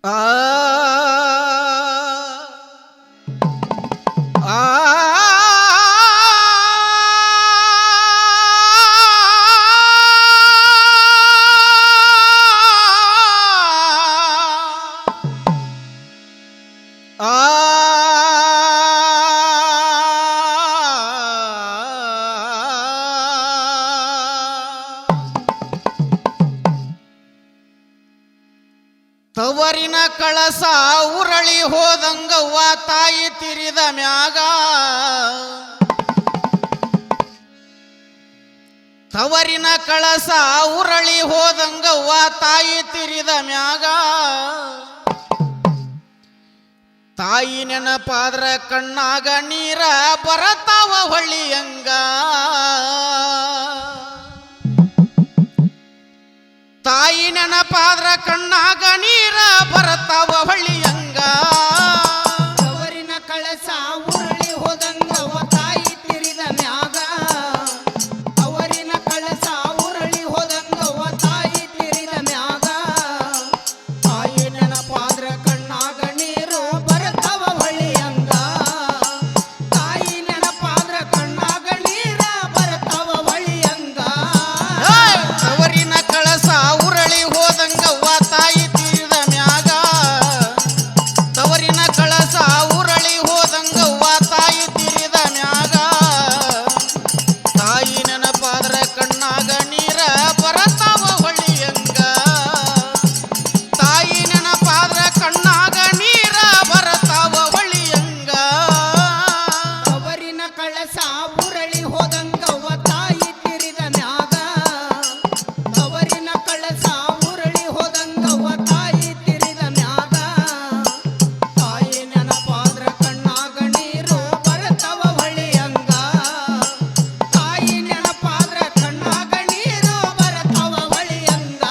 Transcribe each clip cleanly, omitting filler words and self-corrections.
ಆ ತವರಿನ ಕಳಸ ಉರಳಿ ಹೋದಂಗವ್ವ ತಾಯಿ ತಿರಿದ ಮ್ಯಾಗ ತವರಿನ ಕಳಸ ಉರಳಿ ಹೋದಂಗವ್ವ ತಾಯಿ ತಿರಿದ ಮ್ಯಾಗ ತಾಯಿ ನೆನಪಾದ್ರ ಕಣ್ಣಾಗ ನೀರ ಬರತಾವ ಹೊಳ್ಳಿಯಂಗ ತಾಯಿ ನೆನಪಾದ್ರ ಕಣ್ಣಾಗ ನೀರ ಬರತಾವ ಹೊಳ್ಳಿಯಂಗ ತವರಿನ ಕಳಸ ಉರುಳಿ ಹೋದಂಗವ್ವ ತಾಯಿ ತಿರಿದ ಮ್ಯಾಗ ತವರಿನ ಕಳಸ ಉರುಳಿ ಹೋದಂಗವ್ವ ತಾಯಿ ತಿರಿದ ಮ್ಯಾಗ ತಾಯಿ ನೆನಪಾದ್ರ ಕಣ್ಣಾಗ ನೀರು ಬರತಾವ ಹೊಳ್ಳಿಯಂಗ ತಾಯಿ ನೆನಪಾದ್ರ ಕಣ್ಣಾಗ ನೀರ ಬರತಾವ ಹೊಳ್ಳಿಯಂಗ ತವರಿನ ಕಳಸ ಉರಳಿ ಹೋದಂಗವ್ವ ತಾಯಿ ತಿರಿದ ಮ್ಯಾಗ ತವರಿನ ಕಳಸ ಉರಳಿ ಹೋದಂಗವ್ವ ತಾಯಿ ತಿರಿದ ಮ್ಯಾಗ ತಾಯಿ ನೆನಪಾದ್ರ ಕಣ್ಣಾಗ ನೀರ ಬರತಾವ ಹೊಳ್ಳಿಯಂಗ ತಾಯಿ ನೆನಪಾದ್ರ ಕಣ್ಣಾಗ ನೀರ ಬರತಾವ ಹೊಳ್ಳಿಯಂಗ ತವರಿನ ಕಳಸ ಉರಳಿ ಹೋದಂಗವ್ವ ತಾಯಿ ತಿರಿದ ಮ್ಯಾಗ ತವರಿನ ಕಳಸ ಉರಳಿ ಹೋದಂಗವ್ವ ತಾಯಿ ತಿರಿದ ಮ್ಯಾಗ ತಾಯಿ ನೆನಪಾದ್ರ ಕಣ್ಣಾಗ ನೀರು ಬರತವ ಹೊಳಿಯಂಗ ತಾಯಿ ನೆನಪಾದ್ರ ಕಣ್ಣಾಗ ನೀರು ಬರತವ ಹೊಳಿಯಂಗ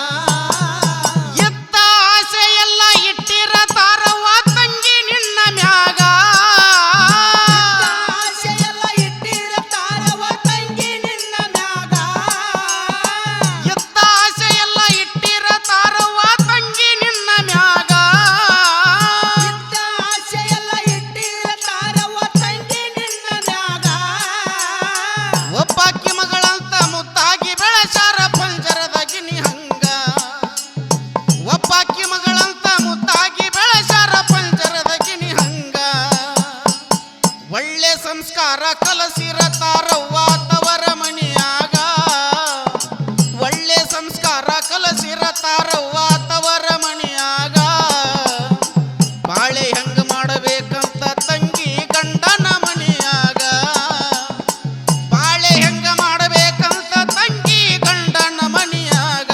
ಎತ್ತ ಆಸೆ ಎಲ್ಲ ಇಟ್ಟಿರತಾರವ್ವ ತಂಗಿ ನಿನ್ನ ಮ್ಯಾಗ ಆಸೆಯೆಲ್ಲ ಇಟ್ಟಿರತಾರವ್ವ ತಂಗಿ ನಿನ್ನ ಮ್ಯಾಗ ಎತ್ತ ಆಸೆ ಎಲ್ಲ ಇಟ್ಟಿರತಾರವ್ವ ತಂಗಿ ನಿನ್ನ ಮ್ಯಾಗ ಇದ್ದ ಆಸೆಯೆಲ್ಲ ಇಟ್ಟಿರತಾರವ್ವ ತಂಗಿ ನಿನ್ನ ಮ್ಯಾಗ ಒಬ್ಬಾಕಿ ಮಗಳಂತ ಮುದ್ದಾಗಿ ಬೆಳೆಸಾರ ಪಂಜರದ ಗಿನಿ ಹಂಗ ಒಬ್ಬಾಕಿ ಮಗಳಂತ ಮುದ್ದಾಗಿ ಬೆಳೆಸಾರ ಪಂಜರದ ಗಿನಿ ಹಂಗ ಒಳ್ಳೆ ಸಂಸ್ಕಾರ ಕಲಸಿರತಾರವ್ವ ತವರ ಮನಿಯಾಗ ಒಳ್ಳೆ ಸಂಸ್ಕಾರ ಕಲಸಿರತಾರವ್ವ ತವರ ಮನಿಯಾಗ ಬಾಳೆ ಹೆಂಗ ಮಾಡಬೇಕಂತ ತಂಗಿ ಗಂಡನ ಮನಿಯಾಗ ಬಾಳೆ ಹೆಂಗ ಮಾಡಬೇಕಂತ ತಂಗಿ ಗಂಡನ ಮನಿಯಾಗ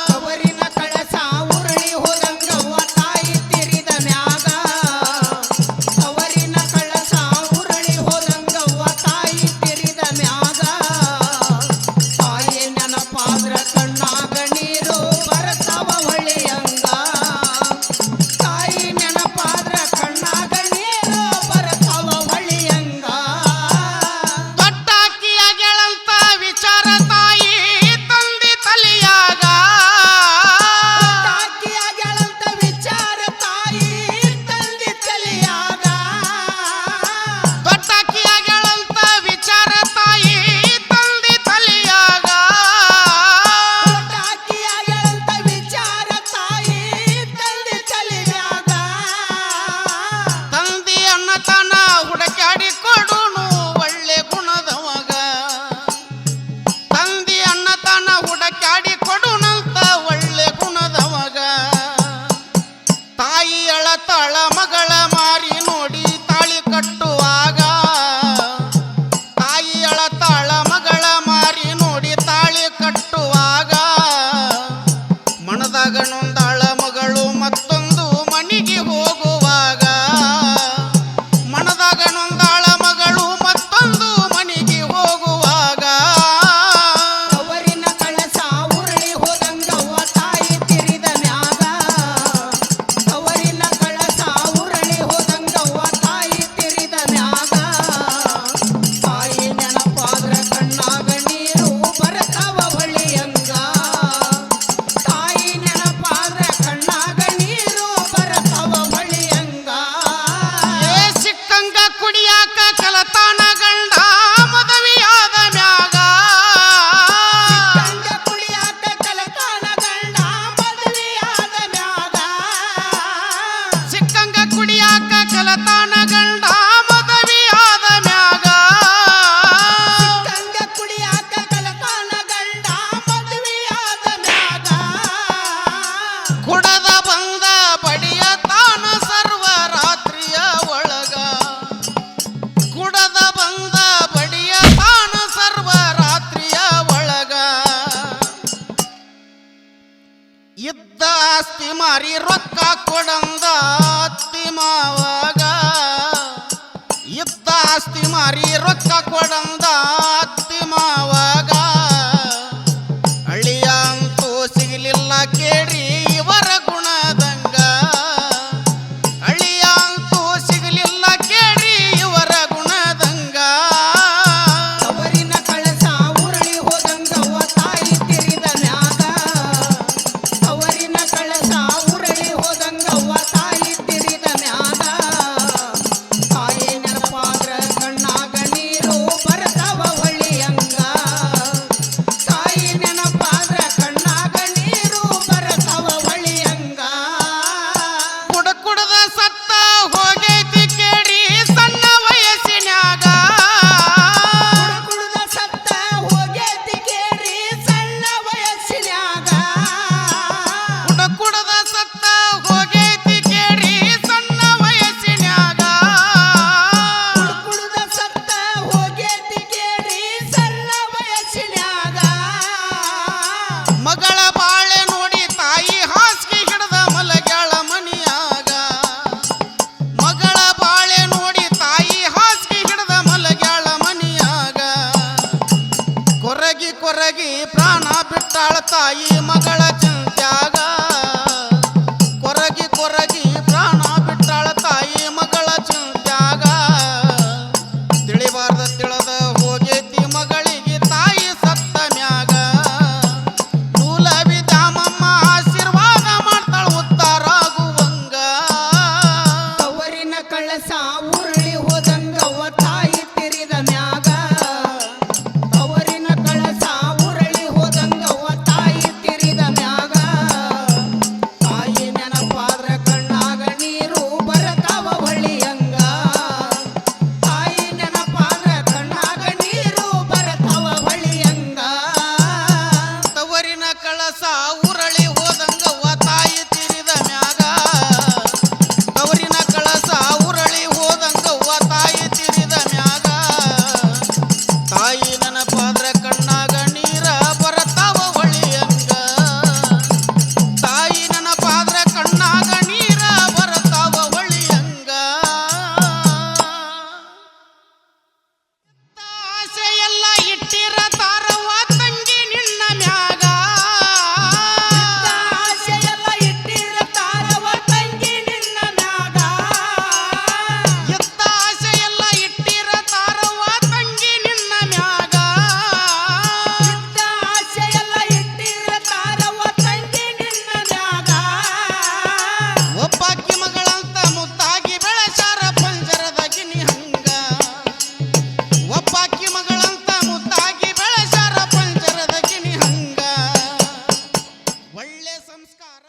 ತವರಿನ ಕಳಸ ಉರುಳಿ ಹೋದಂಗವ್ವ ತಾಯಿ ತಿರಿದ ಮ್ಯಾಗ ತವರಿನ ಕಳಸ ಉರುಳಿ ಹೋದಂಗವ್ವ ತಾಯಿ ತಿರಿದ ಮ್ಯಾಗ ತಾಯಿ ನೆನಪಾದ್ರ ಕಣ್ಣಾಗ ನೀರು ಬರತವ ಹೊಳಿಯಂಗ ತಾಯಿ ನೆನಪಾದ್ರ ಕಣ್ಣಾಗ ನೀರು ಬರತವ ಹೊಳಿಯಂಗ ದೊಡ್ಡಾಕಿಯಾಗೆಳಂತ ವಿಚಾರ ತಾಯಿ ತಂದಿ ತಲಿಯಾಗ ತಾಕಿಯಾಗಳಂತ ವಿಚಾರ ತಾಯಿ ತಂದಿ ತಲಿಯಾಗ ದೊಡ್ಡಾಕಿಯಾಗೆಳಂತ ವಿಚಾರ ತಾಯಿ ತಂದಿ ತಲಿಯಾಗ ತಾಕಿಯಾಗಳಂತ ವಿಚಾರ ತಾಯಿ ತಂದಿ ತಲಿಯಾಗ ತಂದಿ ಅನ್ನತನ ಹುಡುಕಾಡಿ ಕೊಡುನು ಒಳ್ಳೆ ಗುಣದವಗ ತಂದಿ ಅನ್ನತನ ಹುಡುಕಾಡಿ ಕೊಡುನಂತ ಒಳ್ಳೆ ಗುಣದವಗ ತಾಯಿ ಅಳತಾಳ ಮಗಳ ಮಾರಿ ನೋಡಿ ತಾಳಿ ಕಟ್ಟುವಾಗ ತಾಯಿ ಅಳತಾಳ ಮಗಳ ಮಾರಿ ನೋಡಿ ತಾಳಿ ಕಟ್ಟುವಾಗ ಮನದಾಗ ನೊಂದಾಳ ಮಗಳು ಮತ್ತೊಂದು ಮನಿಗೆ ಹೋಗುವಾಗ ಮನದಾಗ ನೊಂದಾಳ ಮಗಳು ಮತ್ತೊಂದು ಮನಿಗೆ ಹೋಗುವಾಗ ತವರಿನ ಕಳಸ ಉರುಳಿ ಇದ್ದ ಆಸ್ತಿ ಮಾರಿ ರೊಕ್ಕ ಕೊಡಂದ ಅತ್ತಿ ಮಾವಾಗ ಇದ್ದ ಆಸ್ತಿ ಮಾರಿ ರೊಕ್ಕ ಕೊಡಂದ ಅತ್ತಿ ಮಾವಾಗ ಅಳಿಯ ಅಂತೂ ಸಿಗಲಿಲ್ಲ ಕೇಳಿ ಇವರ ಗುಣದಂಗ ಅಳಿಯ ಅಂತೂ ಸಿಗಲಿಲ್ಲ ಕೇಳಿ ಇವರ ಗುಣದಂಗ ಅವರಿನ ಕಳಸ ಉರುಳಿ ಹೋದಂಗವ್ವ ತಾಯಿ ತಿರಿದ ಮ್ಯಾಗ ಅವರಿನ ಕಳಸ ಉರುಳಿ ಹೋದಂಗವ್ವ ತಾಯಿ ತಿರಿದ ಮ್ಯಾಗ ತಾಯಿ ನೆನಪಾದ್ರ ಕಣ್ಣಾಗ ನೀರು ಬರ್ತಾವ ಹೊಳಿಯಂಗ ತಾಯಿ ನೆನಪಾದ್ರ ಕಣ್ಣಾಗ ನೀರು ಬರ್ತಾವ ಹೊಳಿಯಂಗ ಕುಡ ಕುಡದ ಸತ್ತ ಹೋಗೈತಿ ಕೇಳಿ ಸಣ್ಣ ವಯಸ್ಸಿನ್ಯಾಗ ಕುಡುದ ಸತ್ತ ಹೋಗೈತಿ ಕೇಳಿ ಸಣ್ಣ ವಯಸ್ಸಿನ್ಯಾಗ ಕುಡ ಕುಡದ ಸತ್ತ ಹೋಗೈತಿ ಕೇಳಿ ಸಣ್ಣ ವಯಸ್ಸಿನ್ಯಾಗ ಕುಡುದ ಸತ್ತ ಹೋಗೈತಿ ಕೇಳಿ ಸಣ್ಣ ವಯಸ್ಸಿನ್ಯಾಗ ಮಗಳ ಬಾಳೆ ನೋಡಿ ತಾಯಿ ಹಾಸಿಗೆ ಹಿಡ್ದ ಮಲಗ್ಯಾಳ ಮನಿಯಾಗ ಮಗಳ ಬಾಳೆ ನೋಡಿ ತಾಯಿ ಹಾಸಿಗೆ ಹಿಡ್ದ ಮಲಗ್ಯಾಳ ಮನಿಯಾಗ ಕೊರಗಿ ಕೊರಗಿ ಪ್ರಾಣ ಬಿಟ್ಟಾಳ ತಾಯಿ ಮಗಳ ಚಿಂತ್ಯಾಗ ಕೊರಗಿ ಕೊರಗಿ ಪ್ರಾಣ ಬಿಟ್ಟಾಳ ತಾಯಿ ಮಗಳ ಚಿಂತ್ಯಾಗ ತಿಳಿಬಾರ್ದ ತಿಳಿದ ಹೋಗೈತಿ ಮಗಳಿಗೆ ತಾಯಿ ಸತ್ತ ಮ್ಯಾಗ ನೂಲ ಬಿದ್ದಾಮಮ್ಮ ಆಶೀರ್ವಾದ ಮಾಡ್ತಾಳ ಉತ್ತಾರಾಗುವಂಗ ತವರಿನ ಕಳಸ ಉರುಳಿ ಹೋದಂಗವ್ವ ತಾಯಿ ತಿರಿದ ಮ್ಯಾಗ ತವರಿನ ಕಳಸ ಉರುಳಿ ಹೋದಂಗವ್ವ ತಾಯಿ ತಿರಿದ ಮ್ಯಾಗ ತಾಯಿ ನೆನಪಾದ್ರ ಕಣ್ಣಾಗ ನೀರು ಬರ್ತಾವ ಹೊಳಿಯಂಗ ತಾಯಿ ನೆನಪಾದ್ರ ಕಣ್ಣಾಗ ನೀರು ಬರ್ತಾವ ಹೊಳಿಯಂಗ ತವರಿನ ಕಳಸ ಉರಳಿ ಹೋದಂಗವ್ವ ತಾಯಿ ತಿರಿದ ಮ್ಯಾಗ ತವರಿನ ಕಳಸ ಉರಳಿ ಹೋದಂಗವ್ವ ತಾಯಿ ತಿರಿದ ಮ್ಯಾಗ ತಾಯಿ ನೆನಪಾದ್ರ ಕಣ್ಣಾಗ ನೀರ ಬರತಾವ ಹೊಳಿಯಂಗ ತಾಯಿ ನೆನಪಾದ್ರ ಕಣ್ಣಾಗ ನೀರ ಬರತಾವ ಹೊಳಿಯಂಗ ಆಸೆ ಎಲ್ಲ ಇಟ್ಟಿರ ತಾರವ್ವ ತಂಗಿ ನಿನ್ನ ಮ್ಯಾಗ ಆಸೆಯೆಲ್ಲ ಇಟ್ಟಿರ್ತಾರವ ತಂಗಿ ನಿನ್ನ ಮ್ಯಾಗ ಎತ್ತ ಆಸೆ ಎಲ್ಲ ಇಟ್ಟಿರ ತಾರವ್ವ ತಂಗಿ ನಿನ್ನ ಮ್ಯಾಗ ಇದ್ದ ಆಸೆಯೆಲ್ಲ ಇಟ್ಟಿರ್ತಾರವ ತಂಗಿ ನಿನ್ನ ಮ್ಯಾಗ ಒಬ್ಬಾಕಿ ಮಗಳಂತ ಮುದ್ದಾಗಿ ಬೆಳೆಸಾರ ಪಂಜರದ ಗಿನಿ ಹಂಗ ಒಬ್ಬಾಕಿ ಮಗಳಂತ ಮುದ್ದಾಗಿ ಬೆಳೆಸಾರ ಪಂಜರದ ಗಿನಿ ಹಂಗ ಒಳ್ಳೆ ಸಂಸ್ಕಾರ